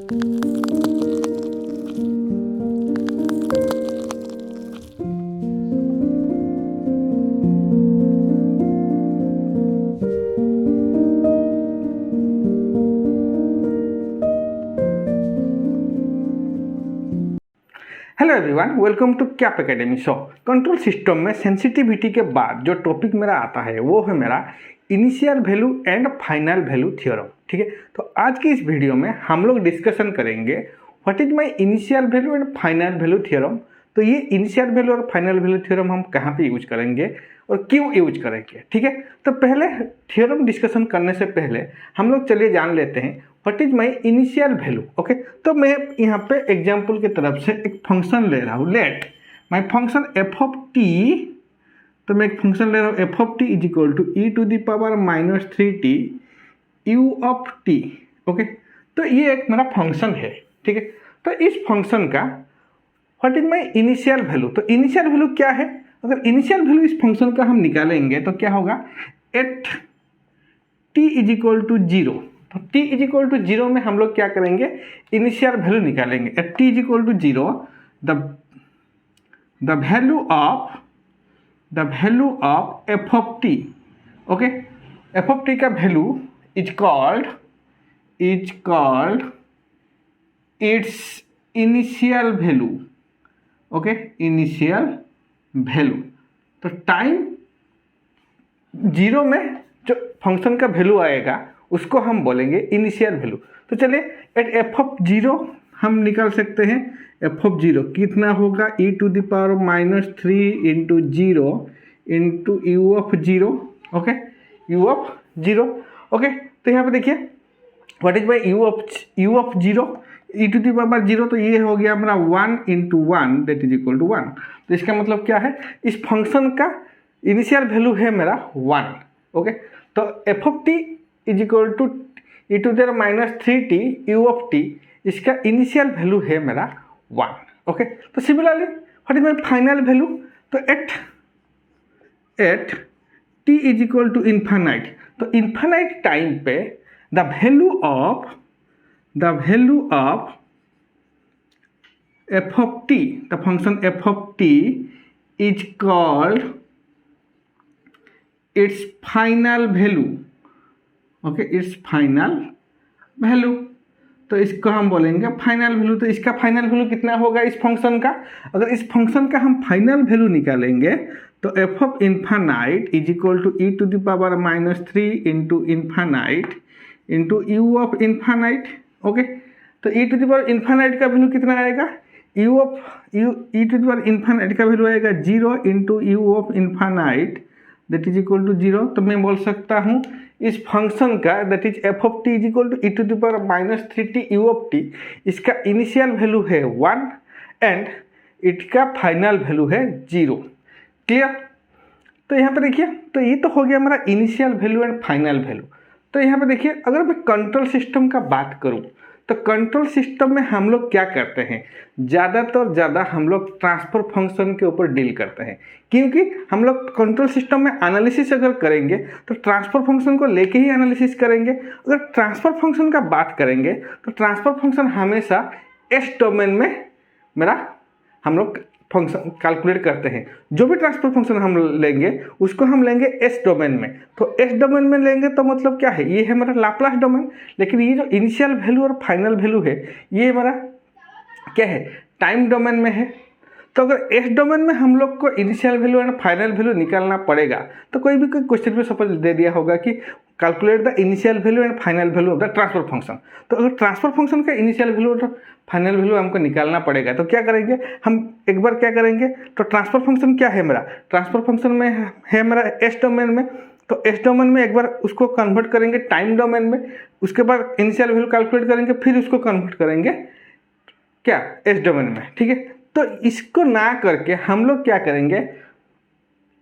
Hello everyone, welcome to Cap Academy. So control system में sensitivity के बाद जो टॉपिक मेरा आता है वो है मेरा initial value and final value theorem. ठीक है, तो आज की इस वीडियो में हम लोग डिस्कशन करेंगे what is my initial value and final value theorem. तो ये इनिशियल वैल्यू और फाइनल वैल्यू थ्योरम हम कहाँ पे यूज करेंगे और क्यों यूज करेंगे। ठीक है, तो पहले थ्योरम डिस्कशन करने से पहले हम लोग चलिए जान लेते हैं what is my initial value. Okay, तो मैं यहाँ पे एग्जाम्पल की तरफ से एक फंक्शन ले रहा हूँ। Let my function F of T, तो मैं एक फंक्शन ले रहा हूँ F of T is equal to E to the power -3t you of T. Okay, तो ये एक मेरा फंक्शन है। ठीक है, तो इस फंक्शन का what is my initial value, तो इनिशियल वैल्यू क्या है। अगर इनिशियल वैल्यू इस फंक्शन का हम निकालेंगे तो क्या होगा, at t is equal to 0। तो t इज इक्वल टू 0 में हम लोग क्या करेंगे, इनिशियल वैल्यू निकालेंगे। At t is equal to 0 the value of F of T. Okay, F of T का value is called its initial value. Okay, initial value, तो time 0 में जो फंक्शन का वैल्यू आएगा उसको हम बोलेंगे इनिशियल वैल्यू। तो चलिए एट एफ ऑफ 0 हम निकाल सकते हैं। एफ ऑफ 0 कितना होगा, E to the power -3 into 0 into you of 0। Okay, U of 0। Okay, तो यहाँ पे देखिए what is my U of 0, E to the power 0, तो ये हो गया हमारा 1 into 1 that is equal to 1। तो इसका मतलब क्या है, इस फंक्शन का इनिशियल वैल्यू है मेरा 1। ओके, तो F of T is equal to E to the -3t you of T, इसका इनिशियल वैल्यू है मेरा 1। ओके, तो similarly what is my final value, तो at t is equal to infinite, तो infinite time पे the value of F of T, the function F of T is called its final value. Okay, its final value, तो इसको हम बोलेंगे final value. तो इसका final value कितना होगा इस फंक्शन का, अगर इस फंक्शन का हम फाइनल वैल्यू निकालेंगे तो F of infinite is equal to E to the power -3 into infinite into you of infinite. Okay, तो e to the power infinite का वैल्यू कितना आएगा, e to the power infinite का value आएगा 0 into you of infinite that is equal to 0। तो मैं बोल सकता हूँ इस फंक्शन का that is F of T is equal to E to the power -3t you of T, इसका इनिशियल वैल्यू है 1 एंड इसका फाइनल वैल्यू है 0। क्लियर, तो यहाँ पे देखिए, तो ये तो हो गया हमारा initial value and final value. तो यहाँ पे देखिए, अगर मैं कंट्रोल सिस्टम का बात करूँ तो कंट्रोल सिस्टम में हम लोग क्या करते हैं, ज़्यादा हम लोग ट्रांसफर फंक्शन के ऊपर डील करते हैं, क्योंकि हम लोग कंट्रोल सिस्टम में एनालिसिस अगर करेंगे तो ट्रांसफर फंक्शन को लेके ही एनालिसिस करेंगे। अगर ट्रांसफर फंक्शन का बात करेंगे तो ट्रांसफर फंक्शन हमेशा एस डोमेन में मेरा हम लोग फंक्शन कैलकुलेट करते हैं। जो भी ट्रांसफर फंक्शन हम लेंगे उसको हम लेंगे एस डोमेन में। तो एस डोमेन में लेंगे तो मतलब क्या है, ये है मेरा लाप्लास डोमेन। लेकिन ये जो इनिशियल वैल्यू और फाइनल वैल्यू है ये हमारा क्या है, टाइम डोमेन में है। तो अगर एस डोमेन में हम लोग को initial value and final value निकालना पड़ेगा तो कोई क्वेश्चन में सपोज दे दिया होगा कि calculate the initial value and final value of the transfer function. तो अगर ट्रांसफर फंक्शन का इनिशियल वैल्यू और फाइनल वैल्यू हमको निकालना पड़ेगा तो क्या करेंगे, हम एक बार क्या करेंगे, तो ट्रांसफर फंक्शन क्या है मेरा, ट्रांसफर फंक्शन में है मेरा एस डोमेन में। तो एस डोमेन में एक बार उसको कन्वर्ट करेंगे टाइम डोमेन में, उसके बाद इनिशियल वैल्यू कैलकुलेट करेंगे, फिर उसको कन्वर्ट करेंगे क्या, एस डोमेन में। ठीक है, तो इसको ना करके हम लोग क्या करेंगे,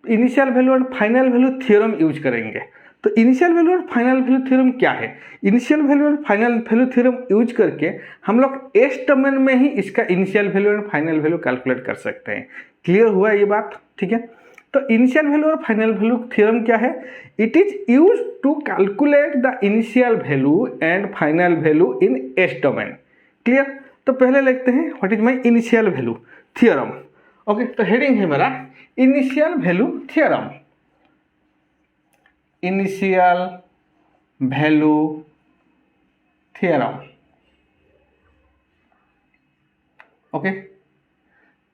इनिशियल वैल्यू और फाइनल वैल्यू थ्योरम यूज करेंगे। तो इनिशियल वैल्यू और फाइनल वैल्यू थ्योरम क्या है, इनिशियल वैल्यू और फाइनल वैल्यू थ्योरम यूज करके हम लोग एस डोमेन में ही इसका इनिशियल वैल्यू और फाइनल वैल्यू कैलकुलेट कर सकते हैं। क्लियर हुआ ये बात, ठीक है। तो इनिशियल वैल्यू और फाइनल वैल्यू थ्योरम क्या है, it is use to calculate the initial value and final value in s domain. Clear. तो पहले लिखते हैं what is my initial value theorem. Okay, तो हेडिंग है मेरा initial value theorem. Initial value theorem. Okay,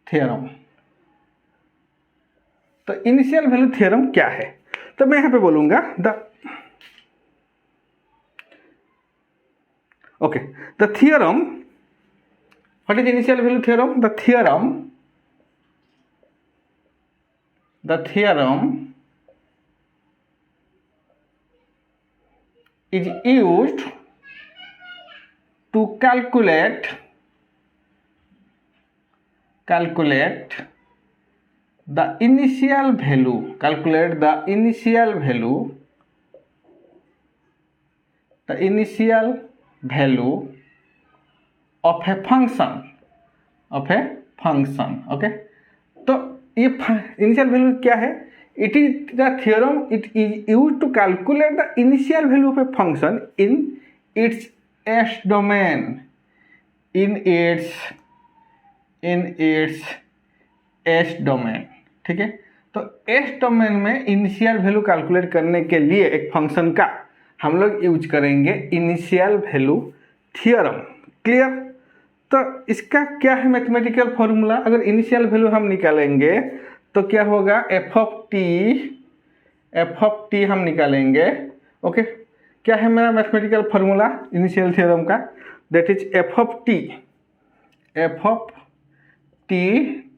theorem. तो initial value theorem क्या है? तो मैं यहां पे बोलूंगा the theorem, what is initial value theorem? The theorem is used to calculate the initial value of a function। Okay, तो ये इनिशियल वैल्यू क्या है? It is the theorem, it is used to calculate the initial value of a function in its s domain, in its s domain. ठीक है, तो s domain में initial value calculate करने के लिए एक फंक्शन का हम लोग यूज करेंगे इनिशियल वैल्यू थ्योरम। क्लियर। तो इसका क्या है मैथमेटिकल फॉर्मूला? अगर इनिशियल वैल्यू हम निकालेंगे तो क्या होगा? एफ ऑफ टी हम निकालेंगे। ओके, क्या है मेरा मैथमेटिकल फॉर्मूला इनिशियल थ्योरम का? That is F of T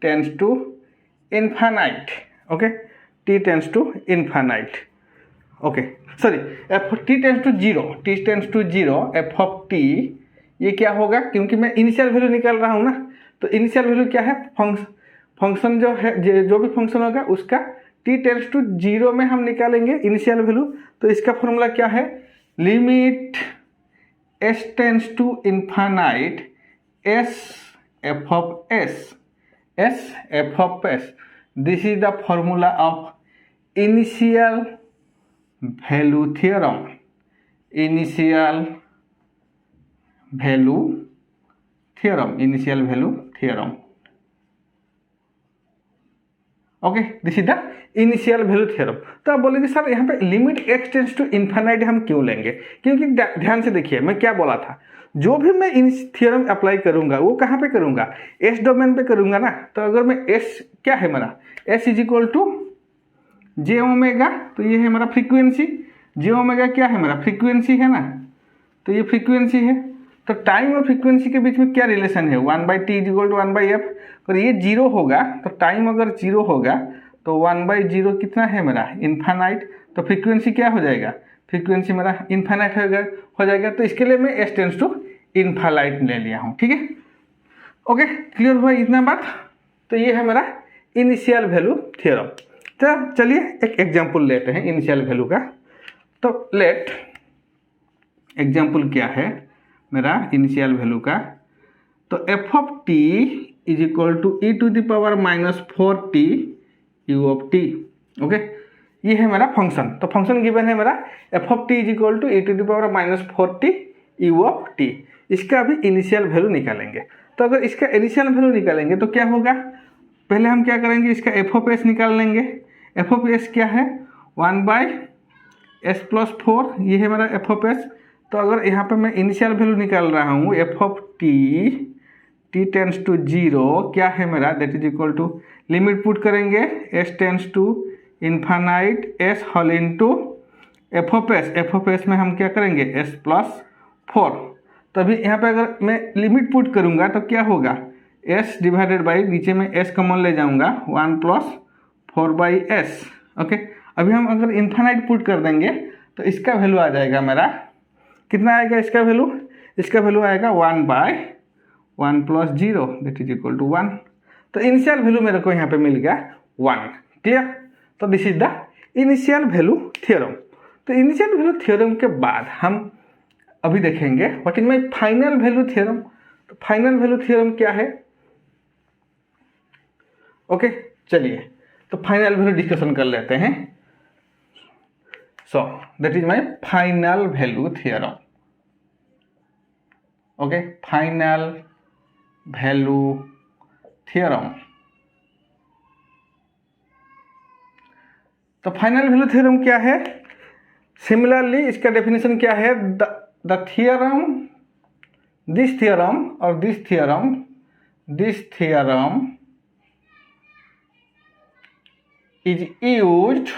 tends to infinite. Okay, t tends to infinite. Okay, sorry, f t tends to zero, f of t ये क्या होगा? क्योंकि मैं इनिशियल वैल्यू निकाल रहा हूँ ना, तो इनिशियल वैल्यू क्या है? फंक्शन जो है, जो भी फंक्शन होगा उसका टी टेंड्स टू जीरो में हम निकालेंगे इनिशियल वैल्यू। तो इसका फॉर्मूला क्या है? Limit S tends to infinite s f of s. This is the formula of initial value theorem. Initial value theorem. Okay, this is the initial value theorem. तो आप बोलेंगे सर यहाँ पे limit x tends to infinite हम क्यों लेंगे? क्योंकि ध्यान से देखिए मैं क्या बोला था, जो भी मैं इन थ्योरम अप्लाई करूंगा वो कहाँ पे करूंगा? एस डोमेन पे करूंगा ना। तो अगर मैं एस क्या है मेरा? S is equal to j omega, तो ये है मेरा फ्रीक्वेंसी। जे ओमेगा क्या है मेरा? फ्रीक्वेंसी है ना, तो ये फ्रीक्वेंसी है। तो टाइम और फ्रीक्वेंसी के बीच में क्या रिलेशन है? 1/t is equal to 1/f। अगर ये जीरो होगा तो टाइम अगर जीरो होगा तो 1/0 कितना है मेरा? इनफाइनाइट। तो फ्रीक्वेंसी क्या हो जाएगा? फ्रीक्वेंसी मेरा इनफाइनाइट हो जाएगा। तो इसके लिए मैं एस टेंड्स टू इनफाइनाइट ले लिया हूँ। ठीक है, ओके, क्लियर हुआ इतना बात? तो ये है मेरा इनिशियल वैल्यू थ्योरम। तो चलिए एक एग्जाम्पल लेते हैं इनिशियल वैल्यू का। तो लेट एग्जाम्पल क्या है मेरा इनिशियल वैल्यू का? तो F of T is equal to E to the power -4t you of T. Okay, ये है मेरा फंक्शन। तो फंक्शन गिवन है मेरा f of T is equal to E to the power -4t you of T. इसका अभी initial value निकालेंगे। तो अगर इसका इनिशियल वैल्यू निकालेंगे तो क्या होगा? पहले हम क्या करेंगे? इसका एफ ऑफ एस निकाल लेंगे। एफ ऑफ एस क्या है? 1/s+4, ये है मेरा एफ ऑफ एस। तो अगर यहाँ पे मैं इनिशियल वैल्यू निकाल रहा हूँ F of T tends to zero, क्या है मेरा? That is equal to limit put करेंगे S tends to infinite S whole into F of S में हम क्या करेंगे? s+4। तभी यहाँ पे अगर मैं लिमिट पुट करूँगा तो क्या होगा? s डिवाइडेड बाई, नीचे में s कॉमन ले जाऊँगा, 1+4/s। ओके, अभी हम अगर इनफाइनाइट पुट कर देंगे तो इसका वैल्यू आ जाएगा मेरा कितना आएगा? इसका वैल्यू आएगा 1/1 + 0 दैट इज इक्वल टू 1। तो इनिशियल वैल्यू मेरे को यहाँ पे मिल गया 1। क्लियर। तो this is the initial value theorem. तो इनिशियल वैल्यू थ्योरम के बाद हम अभी देखेंगे what is my final value theorem. तो फाइनल वैल्यू थ्योरम क्या है? ओके, चलिए तो फाइनल वैल्यू डिस्कशन कर लेते हैं। So that is my final value theorem. Okay, final value theorem. तो फाइनल वैल्यू थ्योरम क्या है? सिमिलरली इसका डेफिनेशन क्या है? द थ्योरम, दिस थ्योरम और this theorem is used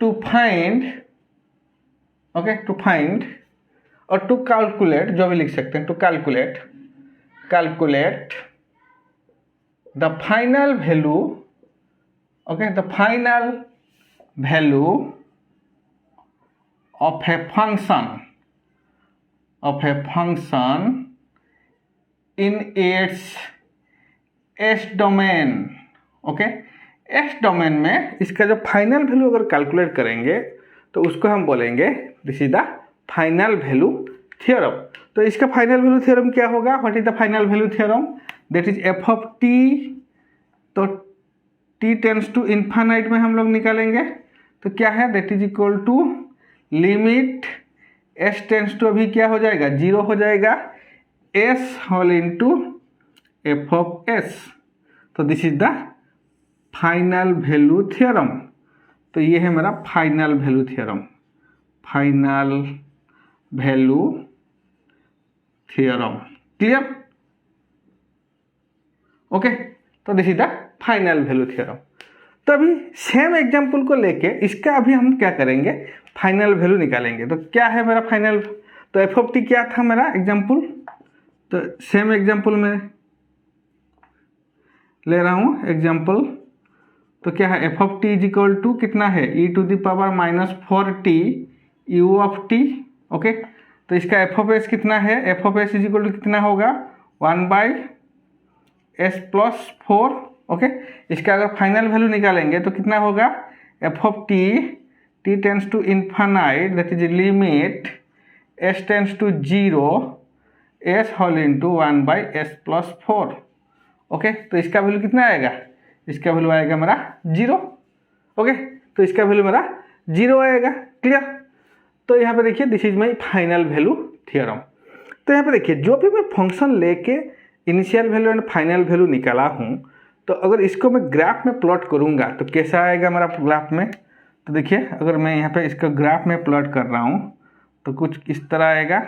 to find, okay, to find और to calculate, जो भी लिख सकते हैं, to calculate the final value, okay, the final value of a function in its S domain, okay. S domain में इसका जो फाइनल वैल्यू अगर कैलकुलेट करेंगे तो उसको हम बोलेंगे this is the final value theorem. तो इसका फाइनल वैल्यू थ्योरम क्या होगा? What is the final value theorem? That is F of T. तो टी टेंड्स टू इन्फाइनाइट में हम लोग निकालेंगे तो क्या है? That is equal to limit S tends to, अभी क्या हो जाएगा? 0 हो जाएगा, S whole into F of S. तो this is the final value theorem. तो ये है मेरा final value theorem, final value theorem. Clear? Okay, तो this is the final value theorem. तो अभी सेम एग्जांपल को लेके इसका अभी हम क्या करेंगे? फाइनल वैल्यू निकालेंगे। तो क्या है मेरा फाइनल? तो एफ ऑफ टी क्या था मेरा एग्जांपल? तो सेम एग्जांपल में ले रहा हूँ एग्जांपल। तो क्या है? F of T is equal to कितना है? E to the power -4t you of T. Okay, तो इसका एफ ऑफ एस कितना है? F of S is equal to कितना होगा? 1/s+4। ओके, इसका अगर फाइनल वैल्यू निकालेंगे तो कितना होगा? F of T tends to infinite, that is limit S tends to 0 s whole into 1/s+4। Okay, तो इसका वैल्यू कितना आएगा? इसका वैल्यू आएगा मेरा 0। ओके, तो इसका वैल्यू मेरा 0 आएगा। क्लियर? तो यहाँ पे देखिए this is my final value theorem. तो यहाँ पे देखिए जो भी मैं फंक्शन लेके initial value and final value निकाला हूँ, तो अगर इसको मैं ग्राफ में प्लॉट करूँगा तो कैसा आएगा मेरा ग्राफ में? तो देखिए अगर मैं यहाँ पे इसका ग्राफ में प्लॉट कर रहा हूँ तो कुछ इस तरह आएगा।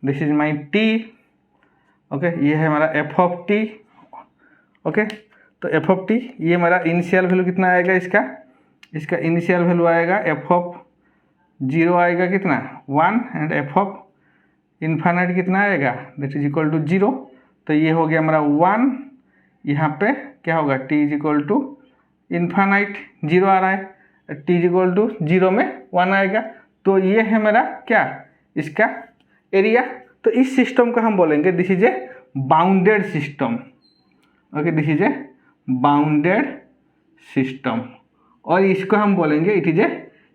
This is my T. Okay, ये है मेरा एफ ऑफ टी। ओके, तो एफ ऑफ टी, ये मेरा इनिशियल वैल्यू कितना आएगा? इसका इनिशियल वैल्यू आएगा एफ ऑफ 0 आएगा कितना? 1 एंड एफ ऑफ इन्फाइनाइट कितना आएगा? That is equal to 0। तो ये हो गया मेरा 1। यहाँ पे क्या होगा? T is equal to infinite 0 आ रहा है, टी इज इक्वल टू 0 में 1 आएगा। तो ये है मेरा क्या? इसका एरिया। तो इस सिस्टम को हम बोलेंगे this is a bounded system. Okay, this is a bounded system और इसको हम बोलेंगे it is a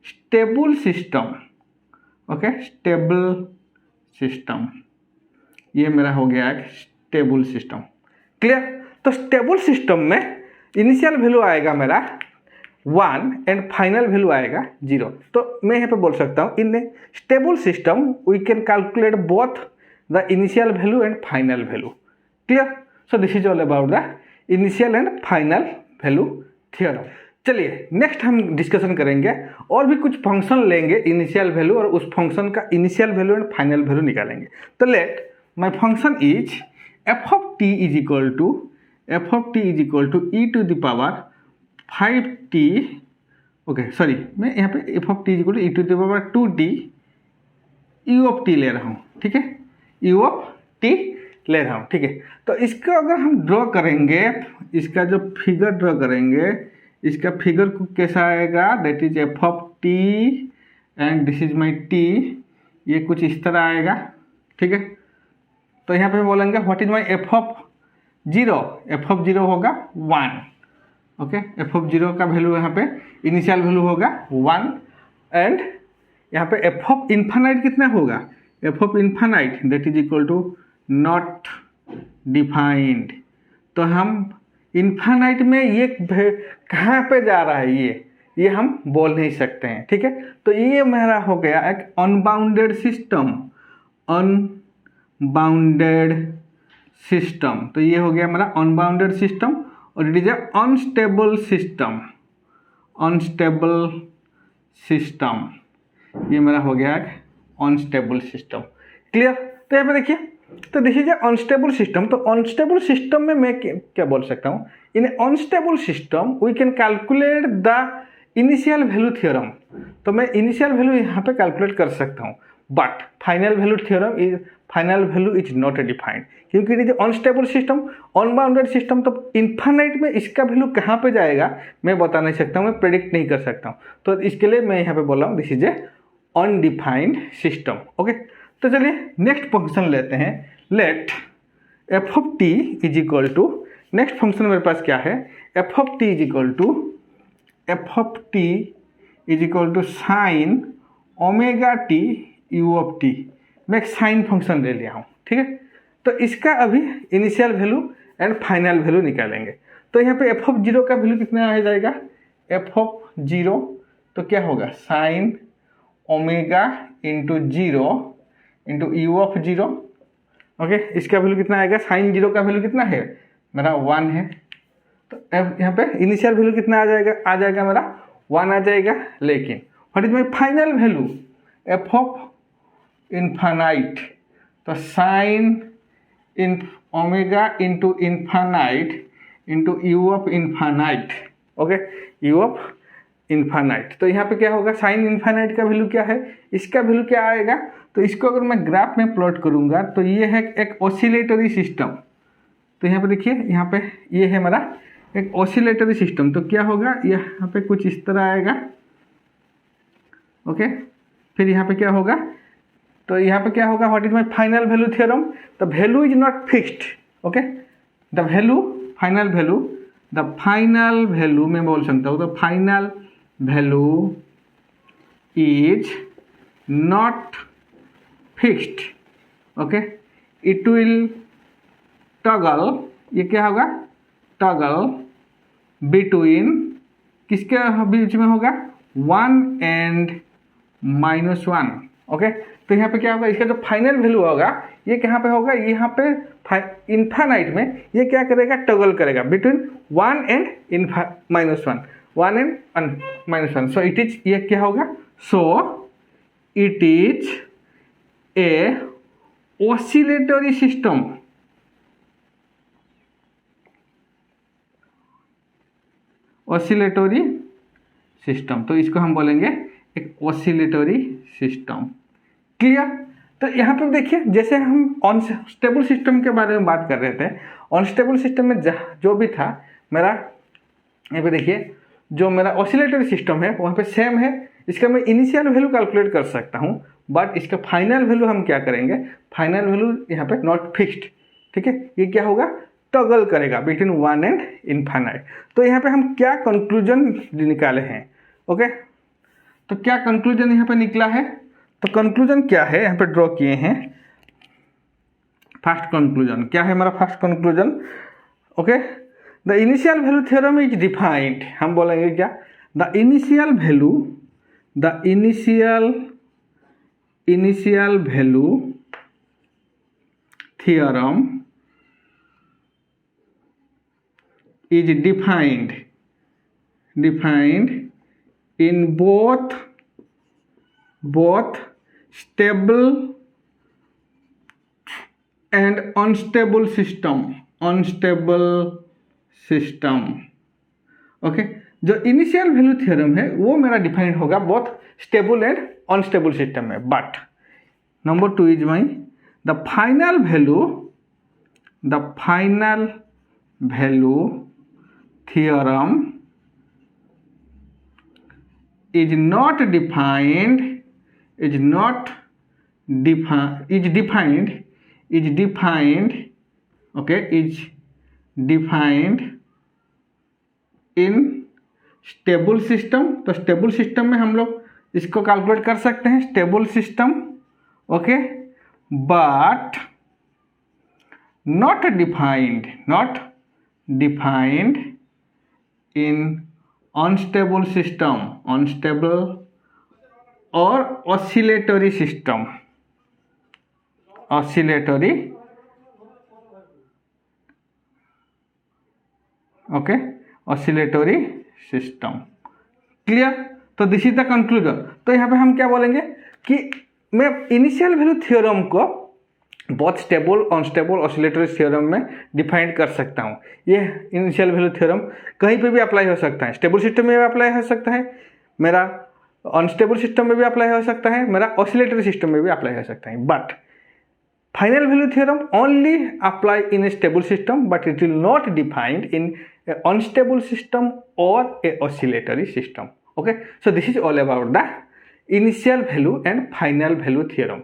stable system. Okay, stable system, ये मेरा हो गया एक स्टेबल सिस्टम। क्लियर? तो स्टेबल सिस्टम में इनिशियल वैल्यू आएगा मेरा 1 एंड फाइनल वैल्यू आएगा 0। तो मैं यहाँ पे बोल सकता हूँ in a stable system we can calculate both the initial value and final value. Clear? So this is all about the initial and final value theorem. चलिए नेक्स्ट हम डिस्कशन करेंगे और भी कुछ फंक्शन लेंगे इनिशियल वैल्यू और उस function का initial value and final value निकालेंगे। तो let my function is F of T is equal to E to the power 5t। Okay sorry, मैं यहाँ पे f of T is equal to E to the power 2t u of t ले रहा हूँ। ठीक है, you of t ले रहा हूँ। ठीक है, तो इसको अगर हम ड्रॉ करेंगे, इसका जो फिगर ड्रॉ करेंगे, इसका फिगर कैसा आएगा? That is F of T and this is my T. ये कुछ इस तरह आएगा। ठीक है, तो यहाँ पे बोलेंगे what is my F of 0? F of 0 होगा 1। ओके, एफ ऑफ 0 का वैल्यू यहाँ पे इनिशियल वैल्यू होगा 1 एंड यहाँ पे एफ ऑफ इन्फाइनाइट कितना होगा? F of infinite that is equal to not defined. तो हम इन्फाइनाइट में ये कहाँ पे जा रहा है ये हम बोल नहीं सकते हैं। ठीक है, तो ये मेरा हो गया एक अनबाउंडेड सिस्टम। Unbounded system. तो ये हो गया हमारा अनबाउंडेड सिस्टम और it is a unstable system. Unstable system ये मेरा हो गया अनस्टेबल सिस्टम। क्लियर? तो यहाँ पे देखिए, तो this is a unstable system. तो अनस्टेबल सिस्टम में मैं क्या बोल सकता हूँ, in unstable system we can calculate the initial value theorem. तो मैं इनिशियल वैल्यू यहाँ पे कैलकुलेट कर सकता हूँ, but final value theorem is final value is not defined, क्योंकि it is unstable system, unbounded system. तो इन्फानाइट में इसका वैल्यू कहाँ पे जाएगा मैं बता नहीं सकता हूँ, मैं प्रेडिक्ट नहीं कर सकता हूँ। तो इसके लिए मैं यहाँ पे बोल रहा हूँ this is a undefined system. Okay, तो चलिए नेक्स्ट फंक्शन लेते हैं। Let f of T is equal to, next function मेरे पास क्या है, F of T is equal to sine omega t u of t. मैं एक साइन फंक्शन ले लिया हूँ, ठीक है। तो इसका अभी initial value and final value निकालेंगे। तो यहाँ पे एफ ऑफ जीरो का वैल्यू कितना आ जाएगा, एफ ऑफ जीरो तो क्या होगा, sine omega into zero into you of zero. Okay, इसका वैल्यू कितना आएगा, साइन जीरो का वैल्यू कितना है मेरा 1 है। तो यहाँ पे इनिशियल वैल्यू कितना आ जाएगा मेरा 1 आ जाएगा। लेकिन what is my final value, F of infinite, तो sine in omega into infinite into you of infinite. Okay, U of infinite. तो यहाँ पे क्या होगा, साइन इन्फानाइट का वैल्यू क्या है, इसका वैल्यू क्या आएगा। तो इसको अगर मैं ग्राफ में प्लॉट करूँगा तो ये है एक ऑसिलेटरी सिस्टम। तो यहाँ पे देखिए, यहाँ पे ये है हमारा एक ऑसिलेटरी सिस्टम। तो क्या होगा, यहाँ पे कुछ इस तरह आएगा। ओके, फिर यहाँ पे क्या होगा, तो यहाँ पे क्या होगा, what is my final value theorem, the value is not fixed. Okay, the value final value मैं बोल सकता हूँ, तो final value is not fixed. Okay, it will toggle, ये क्या होगा, टॉगल बिटवीन, किसके बीच में होगा, 1 एंड -1। ओके, तो यहाँ पे क्या होगा, इसका जो फाइनल वैल्यू होगा ये कहाँ पे होगा, यहाँ पे इन्फानाइट में ये क्या करेगा, टॉगल करेगा between 1 and -1, 1 and -1। So it is, ये क्या होगा, so it is a oscillatory system. Oscillatory system, तो इसको हम बोलेंगे एक ऑसिलेटरी सिस्टम। क्लियर? तो यहाँ पे देखिए, जैसे हम अनस्टेबल सिस्टम के बारे में बात कर रहे थे, अनस्टेबल सिस्टम में जो भी था मेरा, यहाँ पे देखिए जो मेरा ऑसिलेटरी सिस्टम है वहाँ पे सेम है। इसका मैं इनिशियल वैल्यू कैलकुलेट कर सकता हूँ, बट इसका फाइनल वैल्यू हम क्या करेंगे, फाइनल वैल्यू यहाँ पे नॉट फिक्स्ड। ठीक है, ये क्या होगा, टॉगल करेगा बिटवीन 1 एंड इन्फानाइट। तो यहाँ पे हम क्या कंक्लूजन निकाले हैं, ओके, तो क्या कंक्लूजन यहाँ पे निकला है, तो कंक्लूजन क्या है यहाँ पे ड्रॉ किए हैं। फर्स्ट कंक्लूजन क्या है हमारा, first conclusion, okay, the initial value theorem is defined. हम बोलेंगे क्या, the initial value theorem is defined in both stable and unstable system। Okay, जो इनिशियल वैल्यू थ्योरम है वो मेरा डिफाइंड होगा both stable and unstable system में। But number 2 is my the final value theorem is defined in stable system. तो stable system में हम लोग इसको कैलकुलेट कर सकते हैं, stable system, okay, but not defined in unstable और oscillatory system। oscillatory okay oscillatory system clear. तो दिस इज द कंक्लूजन। तो यहाँ पे हम क्या बोलेंगे कि मैं इनिशियल वैल्यू थ्योरम को बहुत स्टेबल अनस्टेबल ऑसिलेटरी थ्योरम में डिफाइन कर सकता हूँ। ये इनिशियल वैल्यू थ्योरम कहीं पे भी अप्लाई हो सकता है, स्टेबल सिस्टम में भी अप्लाई हो सकता है, मेरा अनस्टेबल सिस्टम में भी अप्लाई हो सकता है, मेरा ऑसिलेटरी सिस्टम में भी अप्लाई हो सकता है। But final value theorem only apply in a stable system but it will not defined in a unstable system और a oscillatory system. Okay, so this is all about the initial value and final value theorem.